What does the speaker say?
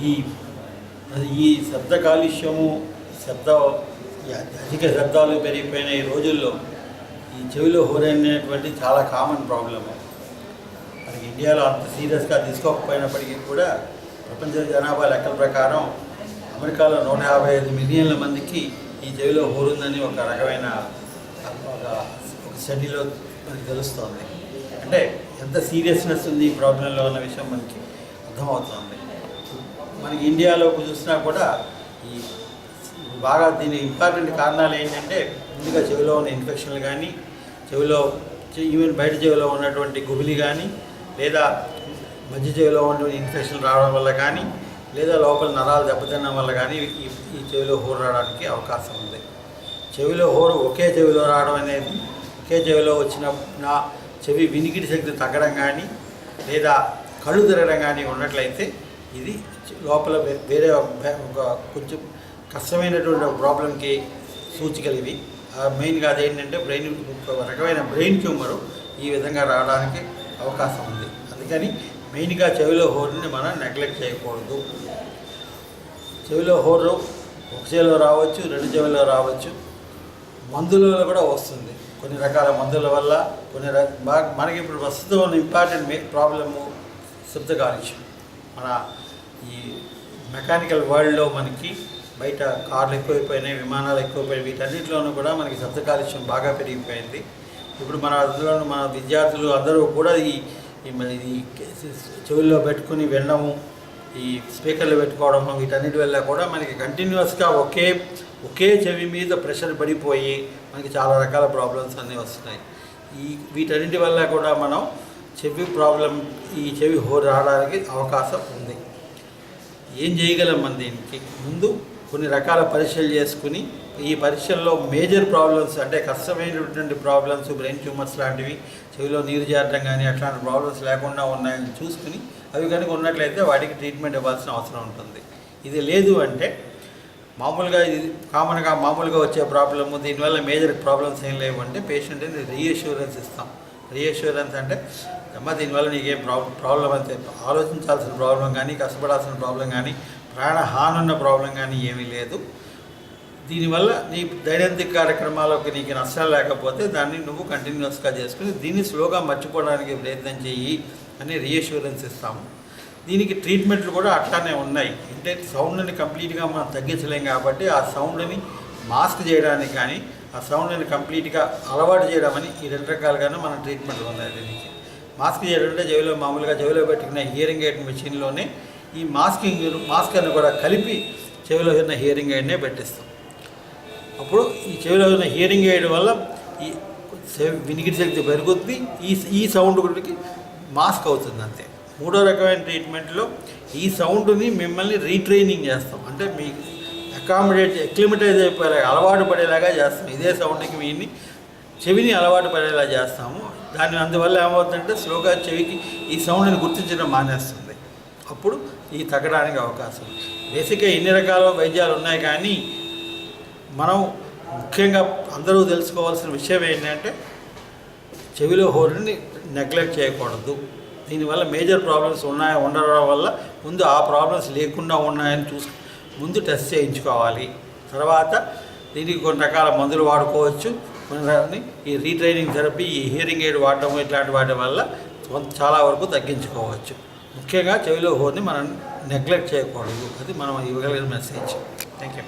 ఈ ఈ శబ్ద కాలుష్యము శబ్ద అధిక శబ్దాలు పెరిగిపోయిన ఈ రోజుల్లో ఈ చెవిలో హోరు అనేటువంటి చాలా కామన్ ప్రాబ్లము. మనకి ఇండియాలో అంత సీరియస్గా తీసుకోకపోయినప్పటికీ కూడా ప్రపంచ జనాభా లెక్కల ప్రకారం అమెరికాలో 155 మిలియన్ల మందికి ఈ చెవిలో హోరు ఉందని ఒక రకమైన ఒక స్టడీలో మనకి తెలుస్తోంది. అంటే ఎంత సీరియస్నెస్ ఉంది ఈ ప్రాబ్లంలో ఉన్న విషయం మనకి అర్థమవుతుంది. మనకి ఇండియాలో చూసినా కూడా ఈ బాగా దీని ఇంపార్టెంట్ కారణాలు ఏంటంటే ముందుగా చెవిలో ఉన్న ఇన్ఫెక్షన్లు కానీ, చెవిలో ఈవెన్ బయట చెవిలో ఉన్నటువంటి గుబిలి కానీ, లేదా మధ్య చెవిలో ఉన్నటువంటి ఇన్ఫెక్షన్ రావడం వల్ల కానీ, లేదా లోపల నరాలు దెబ్బతినడం వల్ల కానీ ఈ చెవిలో హోరు రావడానికి అవకాశం ఉంది. చెవిలో హోరు ఒకే చెవిలో రావడం అనేది, ఒకే చెవిలో వచ్చిన చెవి వినికిడి శక్తి తగ్గడం కానీ, లేదా కళ్ళు తిరగడం కానీ ఉన్నట్లయితే ఇది లోపల వేరే ఒక కొంచెం కష్టమైనటువంటి ప్రాబ్లంకి సూచికలు ఇవి. మెయిన్గా అదేంటంటే ఒక రకమైన బ్రెయిన్ ట్యూమరు ఈ విధంగా రావడానికి అవకాశం ఉంది. అందుకని మెయిన్గా చెవిలో హోరుని మనం నెగ్లెక్ట్ చేయకూడదు. చెవిలో హోరు ఒక చెవిలో రావచ్చు, 2 చెవిలో రావచ్చు, మందులలో కూడా వస్తుంది. కొన్ని రకాల మందుల వల్ల మనకి ఇప్పుడు ప్రస్తుతం ఉన్న ఇంపార్టెంట్ ప్రాబ్లము శబ్ద కాలుష్యం. మన ఈ మెకానికల్ వరల్డ్లో మనకి బయట కార్లు ఎక్కువైపోయినాయి, విమానాలు ఎక్కువైపోయినాయి, వీటన్నిటిలోనూ కూడా మనకి శబ్ద కాలుష్యం బాగా పెరిగిపోయింది. ఇప్పుడు మన విద్యార్థులు అందరూ కూడా ఈ చెవుల్లో పెట్టుకుని వినడము, ఈ స్పీకర్లు పెట్టుకోవడము, వీటన్నిటి వల్ల కూడా మనకి కంటిన్యూస్గా ఒకే చెవి మీద ప్రెషర్ పడిపోయి మనకి చాలా రకాల ప్రాబ్లమ్స్ అన్నీ వస్తున్నాయి. వీటన్నిటి వల్ల కూడా మనం ఈ చెవి హోరు రావడానికి అవకాశం ఉంది. ఏం చేయగలం మనం దీనికి? ముందు కొన్ని రకాల పరీక్షలు చేసుకుని, ఈ పరీక్షల్లో మేజర్ ప్రాబ్లమ్స్ అంటే కష్టమైనటువంటి ప్రాబ్లమ్స్, బ్రెయిన్ ట్యూమర్స్ లాంటివి, చెవిలో నీరు చేరడం కానీ అట్లాంటి ప్రాబ్లమ్స్ లేకుండా ఉన్నాయని చూసుకుని అవి కనుక ఉన్నట్లయితే వాటికి ట్రీట్మెంట్ ఇవ్వాల్సిన అవసరం ఉంటుంది. ఇది లేదు అంటే మామూలుగా వచ్చే ప్రాబ్లము, దీనివల్ల మేజర్ ప్రాబ్లమ్స్ ఏం లేవు అంటే పేషెంట్ని రీఅష్యూరెన్స్ ఇస్తాం. రీఅష్యూరెన్స్ అంటే దీనివల్ల నీకేం ప్రాబ్లం అయితే ఆలోచించాల్సిన ప్రాబ్లం కానీ, కష్టపడాల్సిన ప్రాబ్లం కానీ, ప్రాణహాని ఉన్న ప్రాబ్లం కానీ ఏమీ లేదు. దీనివల్ల నీ దైనందిక కార్యక్రమాలకు నీకు నష్టాలు లేకపోతే దాన్ని నువ్వు కంటిన్యూస్గా చేసుకుని దీన్ని స్లోగా మర్చిపోవడానికి ప్రయత్నం చెయ్యి అని రీఅష్యూరెన్స్ ఇస్తాము. దీనికి ట్రీట్మెంట్లు కూడా అట్లానే ఉన్నాయి. అంటే సౌండ్ని కంప్లీట్గా మనం తగ్గించలేం కాబట్టి ఆ సౌండ్ని మాస్క్ చేయడానికి కానీ, ఆ సౌండ్ని కంప్లీట్గా అలవాటు చేయడం అని ఈ 2 రకాలుగానే మన ట్రీట్మెంట్లు ఉన్నాయి. దీనికి మాస్క్ చేయడం అంటే చెవిలో పెట్టుకున్న హియరింగ్ ఎయిడ్ మెషిన్లోనే ఈ మాస్కర్ని కూడా కలిపి చెవిలో ఉన్న హియరింగ్ ఎయిడ్నే పెట్టిస్తాం. అప్పుడు ఈ చెవిలో ఉన్న హియరింగ్ ఎయిడ్ వల్ల ఈ వినికిడి శక్తి పెరుగుతుంది, ఈ సౌండ్ గురికి మాస్క్ అవుతుంది అంతే. 3వ రకమైన ట్రీట్మెంట్లో ఈ సౌండ్ని మిమ్మల్ని రీట్రైనింగ్ చేస్తాం. అంటే మీ అక్లిమటైజ్ అయిపోయేలాగా, అలవాటు పడేలాగా చేస్తాం. ఇదే సౌండ్కి చెవిని అలవాటు పడేలా చేస్తాము. అందువల్ల ఏమవుతుందంటే స్లోగా చెవికి ఈ సౌండ్ని గుర్తించడం మానేస్తుంది. అప్పుడు ఈ తగ్గడానికి అవకాశం. బేసిక్గా ఇన్ని రకాల వైద్యాలు ఉన్నాయి, కానీ మనం ముఖ్యంగా అందరూ తెలుసుకోవాల్సిన విషయం ఏంటంటే చెవిలో హోరుని నెగ్లెక్ట్ చేయకూడదు. దీనివల్ల మేజర్ ప్రాబ్లమ్స్ ఉండడం వల్ల ముందు ఆ ప్రాబ్లమ్స్ లేకుండా ఉన్నాయని ముందు టెస్ట్ చేయించుకోవాలి. తర్వాత దీనికి కొన్ని రకాల మందులు వాడుకోవచ్చు. ఈ రీట్రైనింగ్ థెరపీ, ఈ హియరింగ్ ఎయిడ్ వాడటం ఇట్లాంటి వాటి వల్ల చాలా వరకు తగ్గించుకోవచ్చు. ముఖ్యంగా చెవిలో హోరుని మనం నెగ్లెక్ట్ చేయకూడదు. అది మనం ఇవ్వగలిగిన మెసేజ్. Thank you.